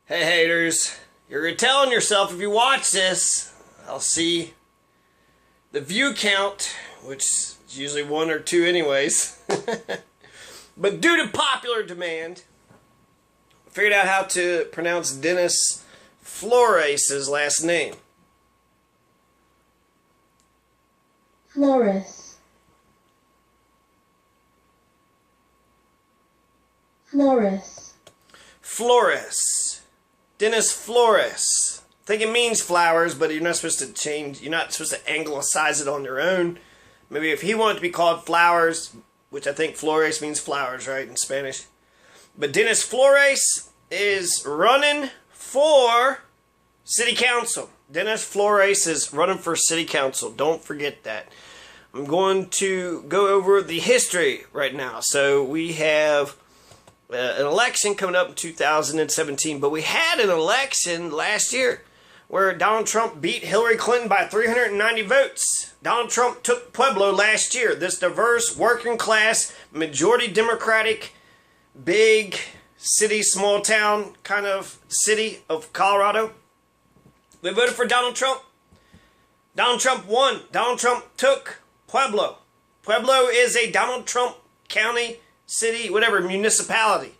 Hey haters, you're telling yourself if you watch this, I'll see the view count, which is usually one or two anyways. But due to popular demand, I figured out how to pronounce Dennis Flores' last name. Flores. Flores. Flores. Dennis Flores. I think it means flowers, but you're not supposed to change, you're not supposed to anglicize it on your own. Maybe if he wanted to be called Flowers, which I think Flores means flowers, right, in Spanish. But Dennis Flores is running for city council. Dennis Flores is running for city council. Don't forget that. I'm going to go over the history right now. So we have an election coming up in 2017, but we had an election last year where Donald Trump beat Hillary Clinton by 390 votes. Donald Trump took Pueblo last year, this diverse, working class, majority Democratic, big city, small town kind of city of Colorado. They voted for Donald Trump. Donald Trump won. Donald Trump took Pueblo. Pueblo is a Donald Trump county, city, whatever, municipality.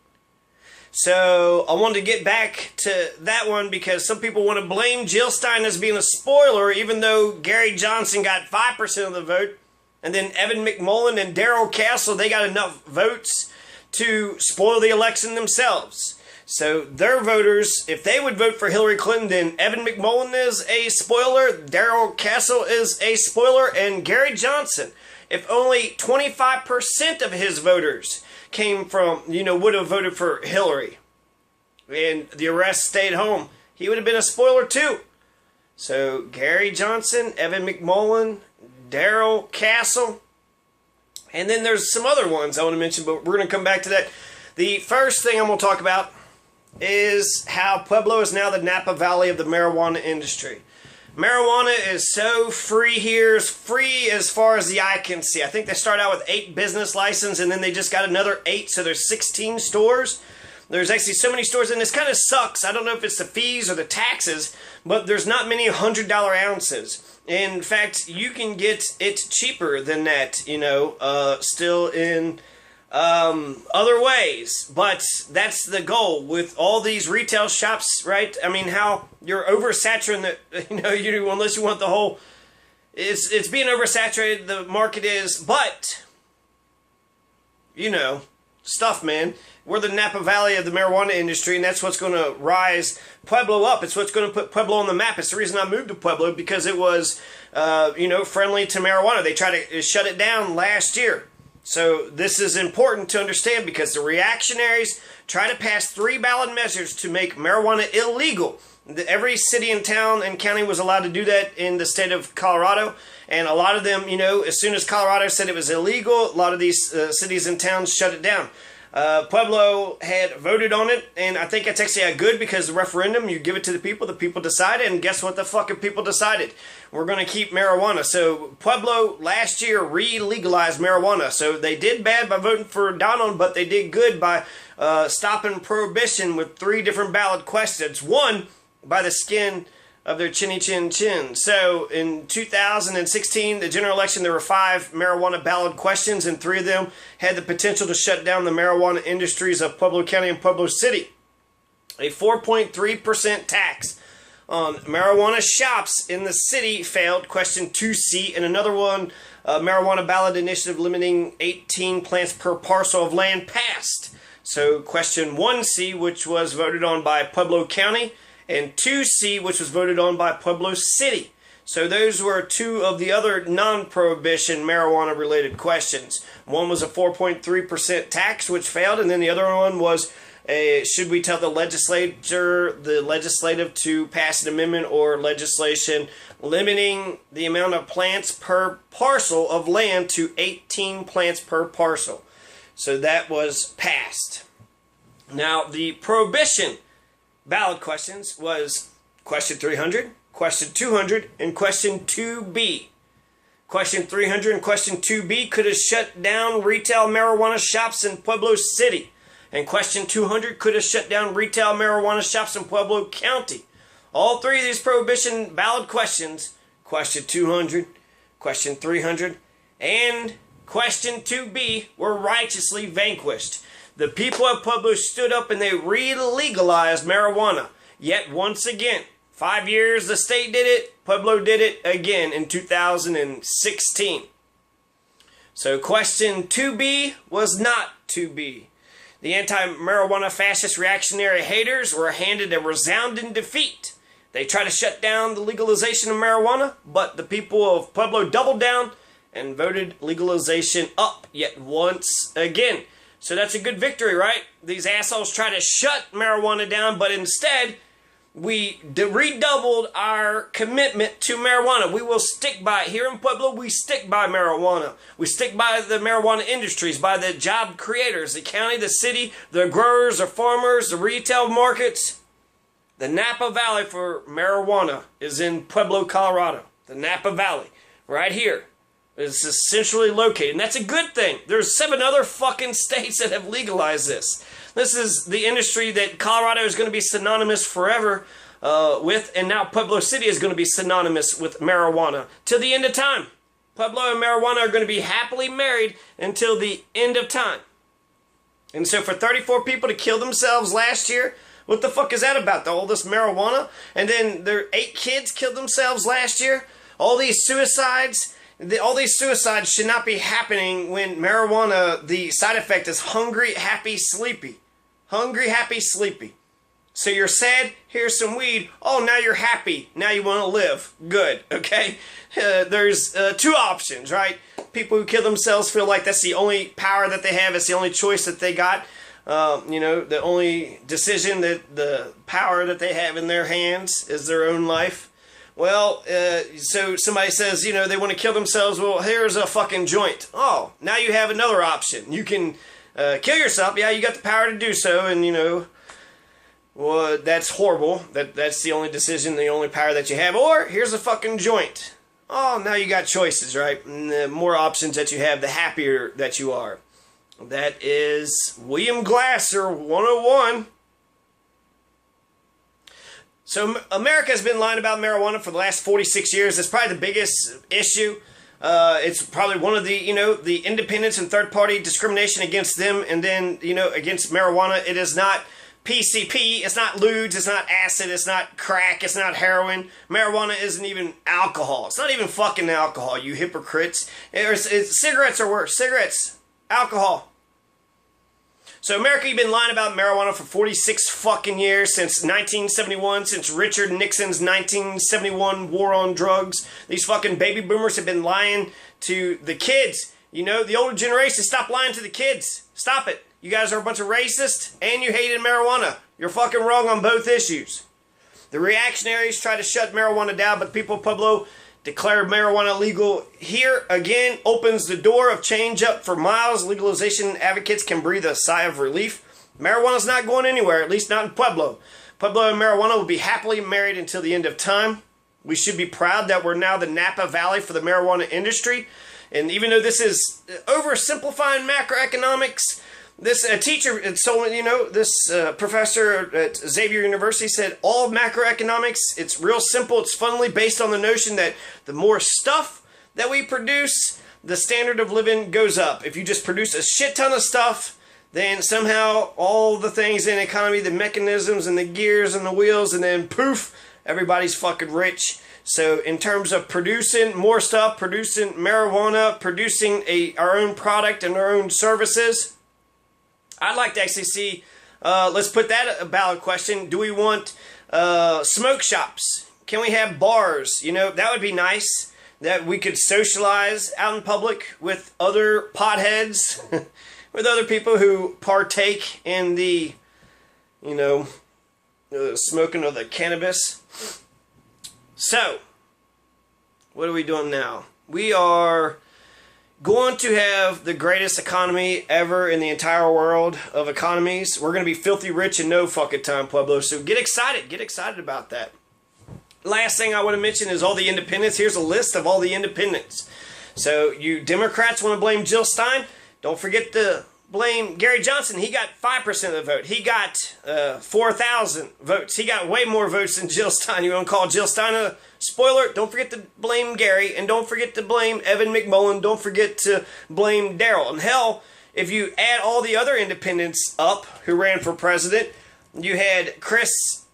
So I wanted to get back to that one because some people want to blame Jill Stein as being a spoiler, even though Gary Johnson got 5% of the vote, and then Evan McMullen and Darrell Castle, they got enough votes to spoil the election themselves. So their voters, if they would vote for Hillary Clinton, then Evan McMullen is a spoiler, Darrell Castle is a spoiler, and Gary Johnson, if only 25% of his voters came from, would have voted for Hillary and the rest stayed home, he would have been a spoiler too. So Gary Johnson, Evan McMullen, Darrell Castle, and then there's some other ones I want to mention, but we're going to come back to that. The first thing I'm going to talk about is how Pueblo is now the Napa Valley of the marijuana industry. Marijuana is so free here, it's free as far as the eye can see. I think they start out with 8 business licenses and then they just got another 8, so there's 16 stores. There's actually so many stores, and this kind of sucks. I don't know if it's the fees or the taxes, but there's not many $100 ounces. In fact, you can get it cheaper than that, still in other ways, but that's the goal with all these retail shops, right? I mean, how you're oversaturating the, unless you want the whole, it's being oversaturated, the market is, but, stuff, man. We're the Napa Valley of the marijuana industry, and that's what's going to rise Pueblo up. It's what's going to put Pueblo on the map. It's the reason I moved to Pueblo, because it was, friendly to marijuana. They tried to shut it down last year. So this is important to understand because the reactionaries try to pass 3 ballot measures to make marijuana illegal. Every city and town and county was allowed to do that in the state of Colorado. And a lot of them, as soon as Colorado said it was illegal, a lot of these cities and towns shut it down. Pueblo had voted on it, and I think it's actually a good because the referendum, you give it to the people decided, and guess what the fucking people decided? We're going to keep marijuana. So Pueblo last year re-legalized marijuana. So they did bad by voting for Donald, but they did good by stopping prohibition with 3 different ballot questions. One, by the skin of their chinny chin chin. So in 2016, the general election, there were 5 marijuana ballot questions, and 3 of them had the potential to shut down the marijuana industries of Pueblo County and Pueblo City. A 4.3% tax on marijuana shops in the city failed, question 2C, and another one, marijuana ballot initiative limiting 18 plants per parcel of land passed. So question 1C, which was voted on by Pueblo County, and 2C, which was voted on by Pueblo City. So those were 2 of the other non-prohibition marijuana-related questions. One was a 4.3% tax, which failed, and then the other one was, should we tell the legislative to pass an amendment or legislation limiting the amount of plants per parcel of land to 18 plants per parcel. So that was passed. Now, the prohibition ballot questions was question 300, question 200, and question 2B. Question 300 and question 2B could have shut down retail marijuana shops in Pueblo City. And question 200, could have shut down retail marijuana shops in Pueblo County. All three of these prohibition ballot questions, question 200, question 300, and question 2B, were righteously vanquished. The people of Pueblo stood up and they re-legalized marijuana. Yet once again, 5 years the state did it, Pueblo did it again in 2016. So question 2B was not 2B. The anti-marijuana fascist reactionary haters were handed a resounding defeat. They tried to shut down the legalization of marijuana, but the people of Pueblo doubled down and voted legalization up yet once again. So that's a good victory, right? These assholes try to shut marijuana down, but instead, we redoubled our commitment to marijuana. We will stick by it. Here in Pueblo, we stick by marijuana. We stick by the marijuana industries, by the job creators, the county, the city, the growers, the farmers, the retail markets. The Napa Valley for marijuana is in Pueblo, Colorado. The Napa Valley, right here. It's essentially located, and that's a good thing. There's 7 other fucking states that have legalized this. This is the industry that Colorado is going to be synonymous forever with, and now Pueblo City is going to be synonymous with marijuana till the end of time. Pueblo and marijuana are going to be happily married until the end of time. And so for 34 people to kill themselves last year, what the fuck is that about? All this marijuana? And then 8 kids killed themselves last year? All these suicides? All these suicides should not be happening when marijuana, the side effect is hungry, happy, sleepy. Hungry, happy, sleepy. So you're sad, here's some weed. Oh, now you're happy. Now you want to live. Good, okay? There's 2 options, right? People who kill themselves feel like that's the only power that they have. It's the only choice that they got. The only decision, the power that they have in their hands is their own life. Well, so somebody says, they want to kill themselves. Well, here's a fucking joint. Oh, now you have another option. You can kill yourself. Yeah, you got the power to do so. And, well, that's horrible. That's the only decision, the only power that you have. Or here's a fucking joint. Oh, now you got choices, right? And the more options that you have, the happier that you are. That is William Glasser 101. So America has been lying about marijuana for the last 46 years. It's probably the biggest issue. It's probably one of the, the independents and third-party discrimination against them, and then, against marijuana. It is not PCP, it's not ludes, it's not acid, it's not crack, it's not heroin. Marijuana isn't even alcohol. It's not even fucking alcohol, you hypocrites. Cigarettes are worse. Cigarettes, alcohol. So America, you've been lying about marijuana for 46 fucking years, since 1971, since Richard Nixon's 1971 war on drugs. These fucking baby boomers have been lying to the kids. The older generation, stop lying to the kids. Stop it. You guys are a bunch of racists, and you hated marijuana. You're fucking wrong on both issues. The reactionaries try to shut marijuana down, but the people of Pueblo declared marijuana legal here again, opens the door of change up for miles. Legalization advocates can breathe a sigh of relief. Marijuana's not going anywhere, at least not in Pueblo. Pueblo and marijuana will be happily married until the end of time. We should be proud that we're now the Napa Valley for the marijuana industry. And even though this is oversimplifying macroeconomics, this teacher, this professor at Xavier University said all of macroeconomics, it's real simple, it's funnily based on the notion that the more stuff that we produce, the standard of living goes up. If you just produce a shit ton of stuff, then somehow all the things in the economy, the mechanisms and the gears and the wheels, and then poof, everybody's fucking rich. So in terms of producing more stuff, producing marijuana, producing our own product and our own services, I'd like to actually see, let's put that a ballot question. Do we want smoke shops? Can we have bars? That would be nice. That we could socialize out in public with other potheads, with other people who partake in the, smoking of the cannabis. So, what are we doing now? We are going to have the greatest economy ever in the entire world of economies. We're going to be filthy rich in no fucking time, Pueblo. So get excited. Get excited about that. Last thing I want to mention is all the independents. Here's a list of all the independents. So you Democrats want to blame Jill Stein? Don't forget the blame Gary Johnson. He got 5% of the vote. He got 4,000 votes. He got way more votes than Jill Stein. You want to call Jill Stein a spoiler? Don't forget to blame Gary, and don't forget to blame Evan McMullen. Don't forget to blame Daryl. And hell, if you add all the other independents up who ran for president, you had Chris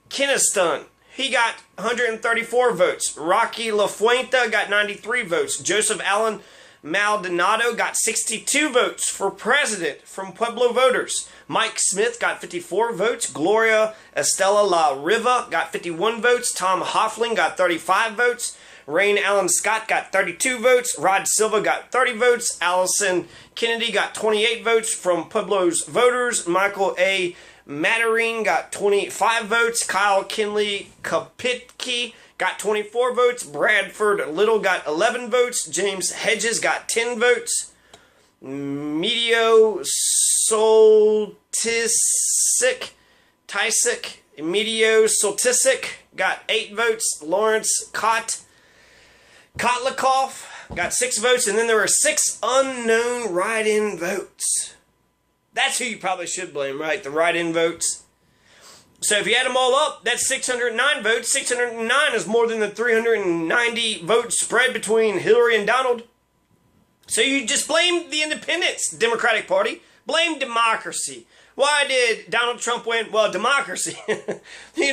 Kinniston. He got 134 votes. Rocky LaFuente got 93 votes. Joseph Allen Maldonado got 62 votes for president from Pueblo voters. Mike Smith got 54 votes. Gloria Estela La Riva got 51 votes. Tom Hoffling got 35 votes. Rain Allen Scott got 32 votes. Rod Silva got 30 votes. Allison Kennedy got 28 votes from Pueblo's voters. Michael A. Mattering got 25 votes. Kyle Kinley Kopitke got 24 votes. Bradford Little got 11 votes. James Hedges got 10 votes. Medio Soltisic got 8 votes. Lawrence Kotlikoff got 6 votes. And then there were 6 unknown write-in votes. That's who you probably should blame, right? The write-in votes. So if you add them all up, that's 609 votes. 609 is more than the 390 vote spread between Hillary and Donald. So you just blame the independents, Democratic Party. Blame democracy. Why did Donald Trump win? Well, democracy.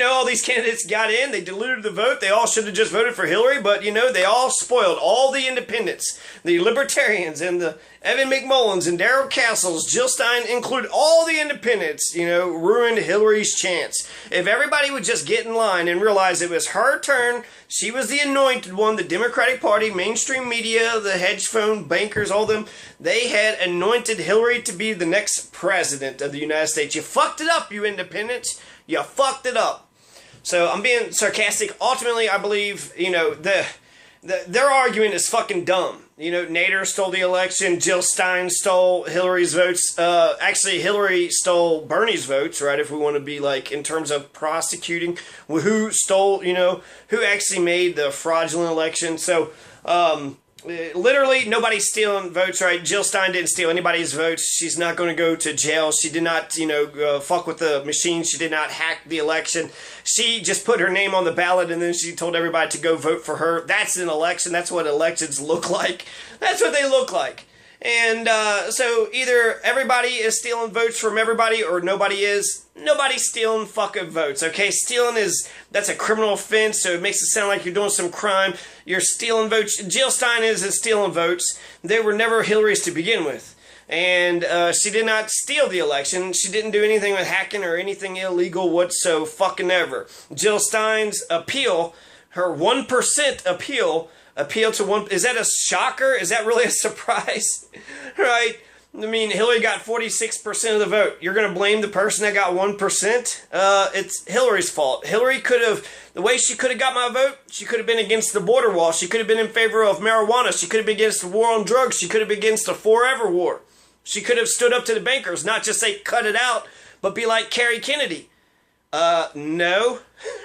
All these candidates got in. They diluted the vote. They all should have just voted for Hillary. But, they all spoiled all the independents. The libertarians and the Evan McMullins and Darrell Castles, Jill Stein included all the independents, ruined Hillary's chance. If everybody would just get in line and realize it was her turn, she was the anointed one, the Democratic Party, mainstream media, the hedge fund bankers, all them, they had anointed Hillary to be the next president of the United States. You fucked it up, you independents. You fucked it up. So I'm being sarcastic. Ultimately, I believe, their argument is fucking dumb. Nader stole the election. Jill Stein stole Hillary's votes. Actually, Hillary stole Bernie's votes, right? If we want to be in terms of prosecuting, who stole, who actually made the fraudulent election. So, literally, nobody's stealing votes, right? Jill Stein didn't steal anybody's votes. She's not going to go to jail. She did not, fuck with the machine. She did not hack the election. She just put her name on the ballot and then she told everybody to go vote for her. That's an election. That's what elections look like. That's what they look like. And so either everybody is stealing votes from everybody or nobody is. Nobody's stealing fucking votes, okay? Stealing that's a criminal offense, so it makes it sound like you're doing some crime. You're stealing votes. Jill Stein isn't stealing votes. They were never Hillary's to begin with. And she did not steal the election. She didn't do anything with hacking or anything illegal whatsoever fucking ever. Jill Stein's appeal, her 1% appeal to one, is that a shocker? Is that really a surprise? Right? I mean, Hillary got 46% of the vote. You're going to blame the person that got 1%? It's Hillary's fault. Hillary the way she could have got my vote, she could have been against the border wall. She could have been in favor of marijuana. She could have been against the war on drugs. She could have been against the forever war. She could have stood up to the bankers, not just say cut it out, but be like Kerry Kennedy. No,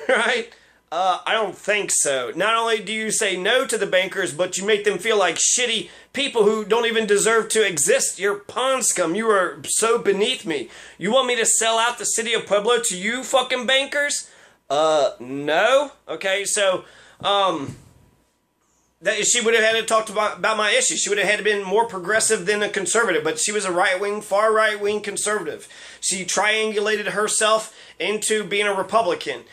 right? I don't think so. Not only do you say no to the bankers, but you make them feel like shitty people who don't even deserve to exist. You're pond scum. You are so beneath me. You want me to sell out the city of Pueblo to you fucking bankers? No. Okay, so, she would have had to talk about my issues. She would have had to been more progressive than a conservative, but she was a right-wing, far right-wing conservative. She triangulated herself into being a Republican.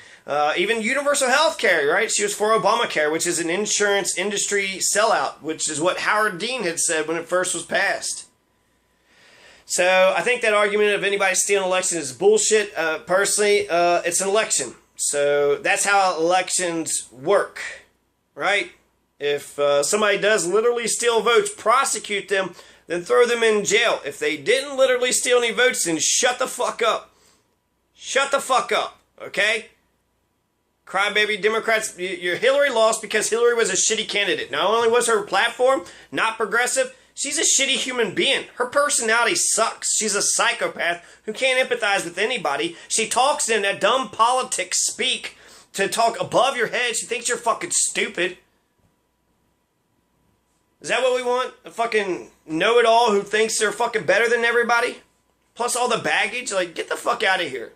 Even universal health care, right? She was for Obamacare, which is an insurance industry sellout, which is what Howard Dean had said when it first was passed. So I think that argument of anybody stealing an election is bullshit. Personally, it's an election. So that's how elections work, right? If somebody does literally steal votes, prosecute them, then throw them in jail. If they didn't literally steal any votes, then shut the fuck up. Shut the fuck up, okay? Crybaby Democrats, your Hillary lost because Hillary was a shitty candidate. Not only was her platform not progressive, she's a shitty human being. Her personality sucks. She's a psychopath who can't empathize with anybody. She talks in that dumb politics speak to talk above your head. She thinks you're fucking stupid. Is that what we want? A fucking know-it-all who thinks they're fucking better than everybody? plus all the baggage. Like, get the fuck out of here.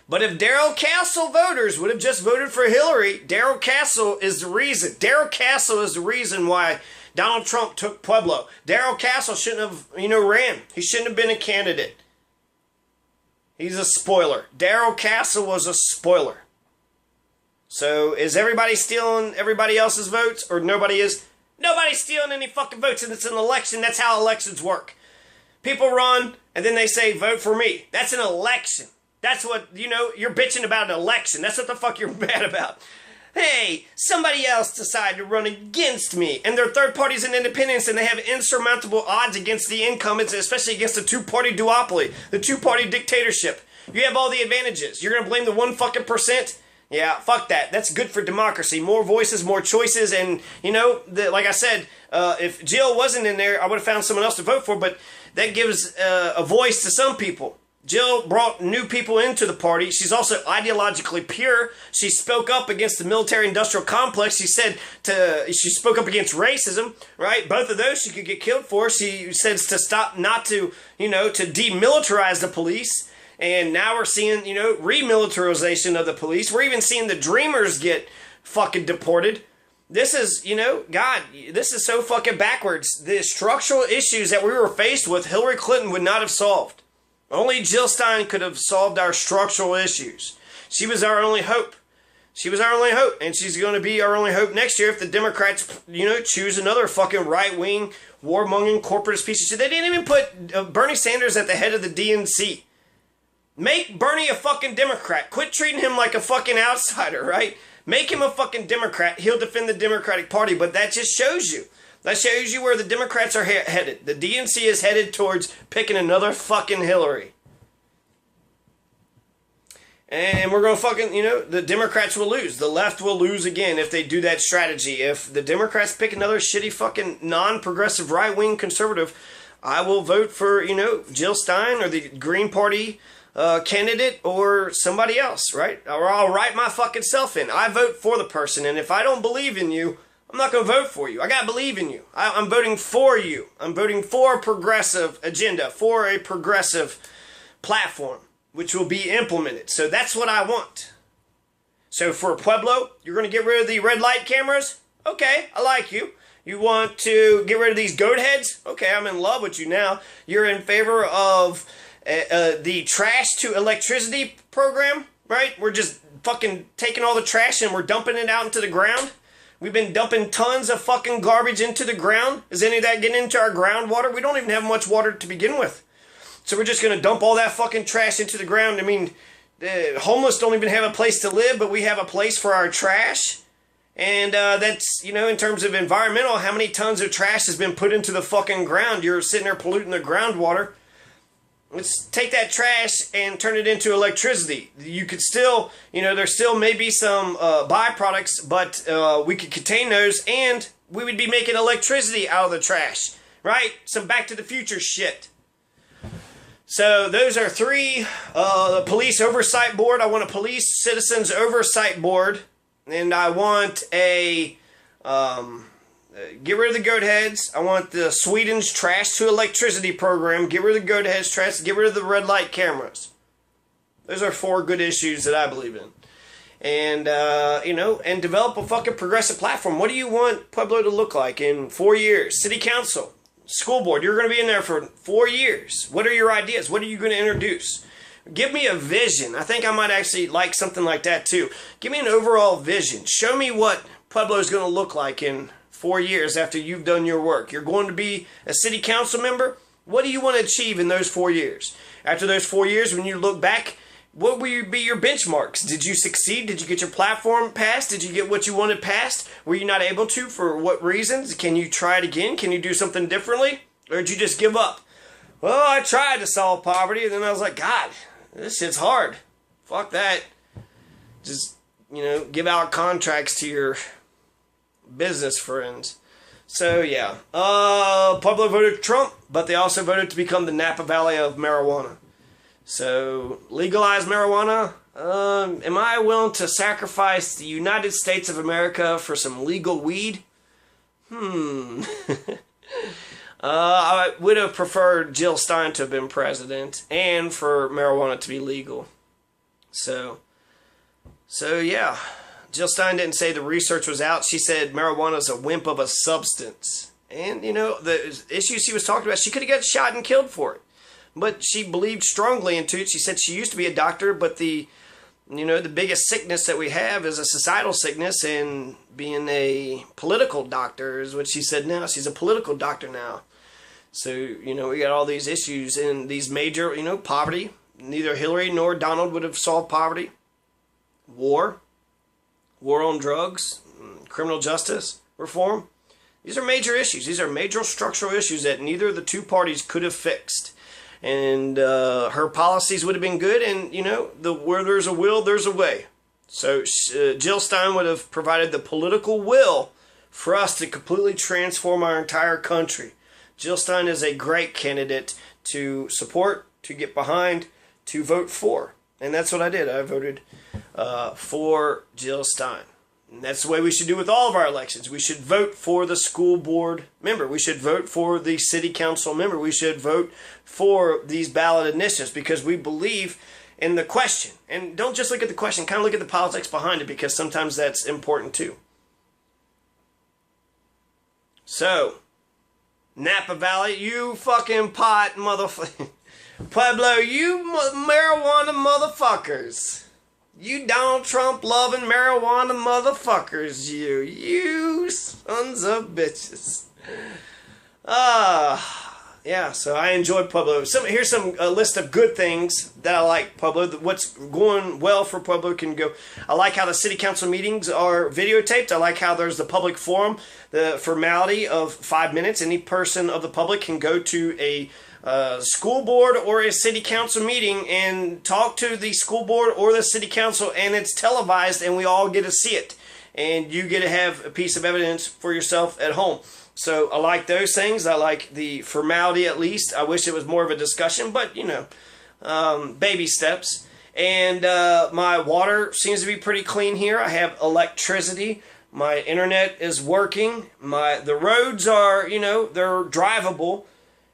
But if Darrell Castle voters would have just voted for Hillary, Darrell Castle is the reason. Darrell Castle is the reason why Donald Trump took Pueblo. Darrell Castle shouldn't have, ran. He shouldn't have been a candidate. He's a spoiler. Darrell Castle was a spoiler. So is everybody stealing everybody else's votes, or nobody is? Nobody's stealing any fucking votes, and it's an election. That's how elections work. People run, and then they say, vote for me. That's an election. That's what, you're bitching about an election. That's what the fuck you're mad about. Hey, somebody else decided to run against me. And they're third parties and independents, and they have insurmountable odds against the incumbents, especially against the two-party duopoly, the two-party dictatorship. You have all the advantages. You're going to blame the 1 fucking percent? Yeah, fuck that. That's good for democracy. More voices, more choices, and, like I said, if Jill wasn't in there, I would have found someone else to vote for, but that gives a voice to some people. Jill brought new people into the party. She's also ideologically pure. She spoke up against the military-industrial complex. She spoke up against racism, right? Both of those she could get killed for. She says to stop, not to, to demilitarize the police. And now we're seeing, remilitarization of the police. We're even seeing the Dreamers get fucking deported. This is, God, this is so fucking backwards. The structural issues that we were faced with, Hillary Clinton would not have solved. Only Jill Stein could have solved our structural issues. She was our only hope. She was our only hope, and she's going to be our only hope next year if the Democrats, choose another fucking right-wing, warmongering, corporatist piece of shit. They didn't even put Bernie Sanders at the head of the DNC. Make Bernie a fucking Democrat. Quit treating him like a fucking outsider, right? Make him a fucking Democrat. He'll defend the Democratic Party, but that just shows you. That shows you where the Democrats are headed. The DNC is headed towards picking another fucking Hillary. And we're going to fucking, the Democrats will lose. The left will lose again if they do that strategy. If the Democrats pick another shitty fucking non-progressive right-wing conservative, I will vote for, Jill Stein or the Green Party candidate or somebody else, right? Or I'll write my fucking self in. I vote for the person, and if I don't believe in you, I'm not going to vote for you. I got to believe in you. I'm voting for you. I'm voting for a progressive agenda, for a progressive platform, which will be implemented. So that's what I want. So for Pueblo, you're going to get rid of the red light cameras? Okay, I like you. You want to get rid of these goat heads? Okay, I'm in love with you now. You're in favor of the trash to electricity program, right? We're just fucking taking all the trash and we're dumping it out into the ground. We've been dumping tons of fucking garbage into the ground. Is any of that getting into our groundwater? We don't even have much water to begin with. So we're just going to dump all that fucking trash into the ground. I mean, the homeless don't even have a place to live, but we have a place for our trash. And that's, in terms of environmental, how many tons of trash has been put into the fucking ground? You're sitting there polluting the groundwater. Let's take that trash and turn it into electricity. You could still, there still may be some byproducts, but we could contain those and we would be making electricity out of the trash, right? Some Back to the Future shit. So those are three. The Police Oversight Board. I want a Police Citizens Oversight Board. And I want a... get rid of the goat heads. I want the Sweden's trash to electricity program. Get rid of the goat heads trash. Get rid of the red light cameras. Those are 4 good issues that I believe in. And, and develop a fucking progressive platform. What do you want Pueblo to look like in 4 years? City council, school board. You're going to be in there for 4 years. What are your ideas? What are you going to introduce? Give me a vision. I think I might actually like something like that too. Give me an overall vision. Show me what Pueblo is going to look like in 4 years after you've done your work. You're going to be a city council member. What do you want to achieve in those 4 years? After those 4 years, when you look back, what will be your benchmarks? Did you succeed? Did you get your platform passed? Did you get what you wanted passed? Were you not able to? For what reasons? Can you try it again? Can you do something differently? Or did you just give up? Well, I tried to solve poverty, and then I was like, God, this shit's hard. Fuck that. Just, give out contracts to your business friends. So, yeah. Pueblo voted Trump, but they also voted to become the Napa Valley of marijuana. So, legalize marijuana. Am I willing to sacrifice the United States of America for some legal weed? I would have preferred Jill Stein to have been president and for marijuana to be legal. So yeah. Jill Stein didn't say the research was out. She said marijuana is a wimp of a substance. And, the issues she was talking about, she could have got shot and killed for it. But she believed strongly into it. She said she used to be a doctor, but the biggest sickness that we have is a societal sickness, and being a political doctor is what she said now. She's a political doctor now. So, we got all these issues and these major, poverty. Neither Hillary nor Donald would have solved poverty. War on drugs, criminal justice reform. These are major issues. These are major structural issues that neither of the two parties could have fixed. And her policies would have been good, and, where there's a will, there's a way. So Jill Stein would have provided the political will for us to completely transform our entire country. Jill Stein is a great candidate to support, to get behind, to vote for. And that's what I did. I voted for Jill Stein. And that's the way we should do with all of our elections. We should vote for the school board member. We should vote for the city council member. We should vote for these ballot initiatives because we believe in the question. And don't just look at the question, kind of look at the politics behind it, because sometimes that's important too. So, Napa Valley, you fucking pot motherfucker. Pueblo, you marijuana motherfuckers. You Donald Trump loving marijuana motherfuckers, you sons of bitches. Yeah, so I enjoyed Pueblo. Here's a list of good things that I like, Pueblo. What's going well for Pueblo can go. I like how the city council meetings are videotaped. I like how there's the public forum, the formality of 5 minutes. Any person of the public can go to a school board or a city council meeting and talk to the school board or the city council, and it's televised and we all get to see it, and you get to have a piece of evidence for yourself at home. So I like those things. I like the formality, at least. I wish it was more of a discussion, but baby steps. And my water seems to be pretty clean here. I have electricity. My internet is working. The roads are, they're drivable.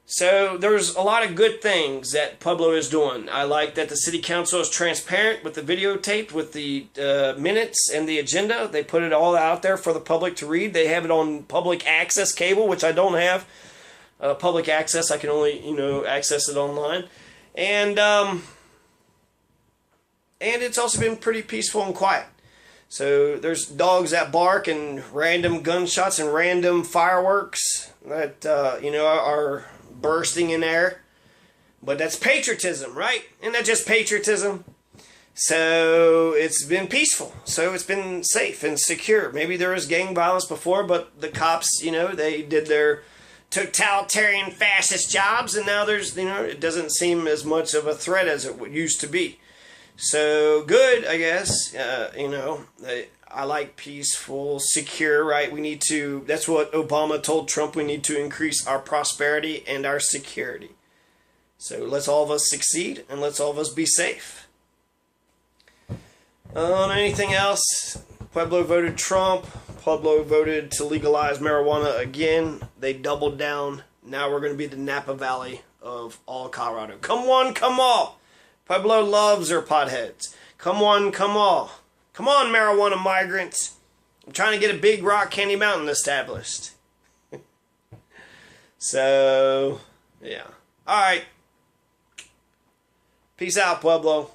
So there's a lot of good things that Pueblo is doing. I like that the city council is transparent with the videotape, with the minutes and the agenda. They put it all out there for the public to read. They have it on public access cable, which I don't have. Public access, I can only, access it online. And it's also been pretty peaceful and quiet. So there's dogs that bark and random gunshots and random fireworks that, are bursting in air. But that's patriotism, right? Isn't that just patriotism? So it's been peaceful. So it's been safe and secure. Maybe there was gang violence before, but the cops, they did their totalitarian fascist jobs, and now there's, it doesn't seem as much of a threat as it used to be. So good, I guess. I like peaceful, secure, right? That's what Obama told Trump, we need to increase our prosperity and our security. So let's all of us succeed, and let's all of us be safe. Anything else? Pueblo voted Trump. Pueblo voted to legalize marijuana again. They doubled down. Now we're going to be the Napa Valley of all Colorado. Come one, come all. Pueblo loves their potheads. Come one, come all. Come on, marijuana migrants. I'm trying to get a Big Rock Candy Mountain established. So, yeah. All right. Peace out, Pueblo.